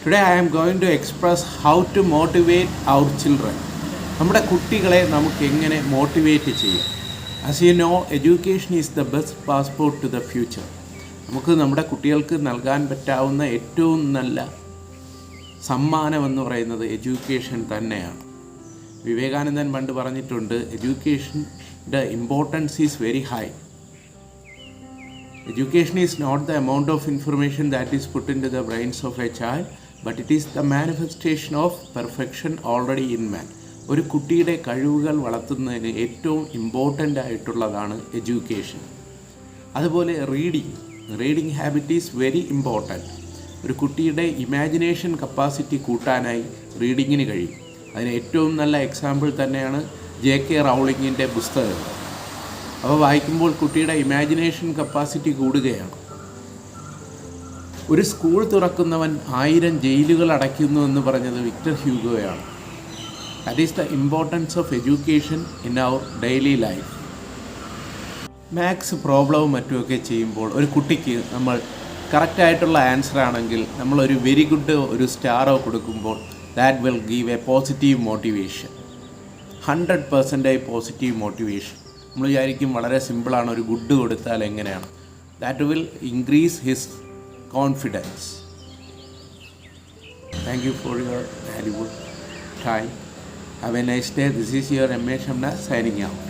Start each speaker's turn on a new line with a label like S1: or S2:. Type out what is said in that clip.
S1: Today I am going to express how to motivate our children. നമ്മുടെ കുട്ടികളെ നമുക്ക് എങ്ങനെ മോട്ടിവേറ്റ് ചെയ്യാം. As you know, education is the best passport to the future. നമുക്ക് നമ്മുടെ കുട്ടികൾക്ക് നൽകാൻ പറ്റാവുന്ന ഏറ്റവും നല്ല സമ്മാനം എന്ന് പറയുന്നത് എഡ്യൂക്കേഷൻ തന്നെയാണ്. വിവേകാനന്ദൻ പണ്ട് പറഞ്ഞിട്ടുണ്ട്, എഡ്യൂക്കേഷൻ്റെ importance is very high. Education is not the amount of information that is put into the brains of a child, but it is the manifestation of perfection already in man. ഒരു കുട്ടിയുടെ കഴിവുകൾ വളർത്തുന്നതിന് ഏറ്റവും important ആയിട്ടുള്ളതാണ് education. അതുപോലെ reading habit is very important. ഒരു കുട്ടിയുടെ imagination capacity കൂട്ടാനായി റീഡിങ്ങിന് കഴിയും. അതിന് ഏറ്റവും നല്ല എക്സാമ്പിൾ തന്നെയാണ് JK റൗളിങ്ങിൻ്റെ പുസ്തകങ്ങൾ. അവ വായിക്കുമ്പോൾ കുട്ടിയുടെ ഇമാജിനേഷൻ കപ്പാസിറ്റി കൂടുകയാണ്. ഒരു സ്കൂൾ തുറക്കുന്നവൻ 1000 ജയിലുകൾ അടയ്ക്കുന്നു എന്ന് പറഞ്ഞത് വിക്ടർ ഹ്യൂഗോയാണ്. That is the importance of education in our daily life. Maths പ്രോബ്ലവും മറ്റുമൊക്കെ ചെയ്യുമ്പോൾ ഒരു കുട്ടിക്ക് നമ്മൾ കറക്റ്റായിട്ടുള്ള ആൻസർ ആണെങ്കിൽ നമ്മളൊരു വെരി ഗുഡ് ഒരു സ്റ്റാറോ കൊടുക്കുമ്പോൾ that will give A positive motivation. 100% positive motivation. നമ്മൾ വിചാരിക്കും വളരെ സിമ്പിളാണ്, ഒരു ഗുഡ് കൊടുത്താൽ എങ്ങനെയാണ്. That will increase his confidence. Thank you for your valuable time. Have A nice day. This is your MA Shamna signing out.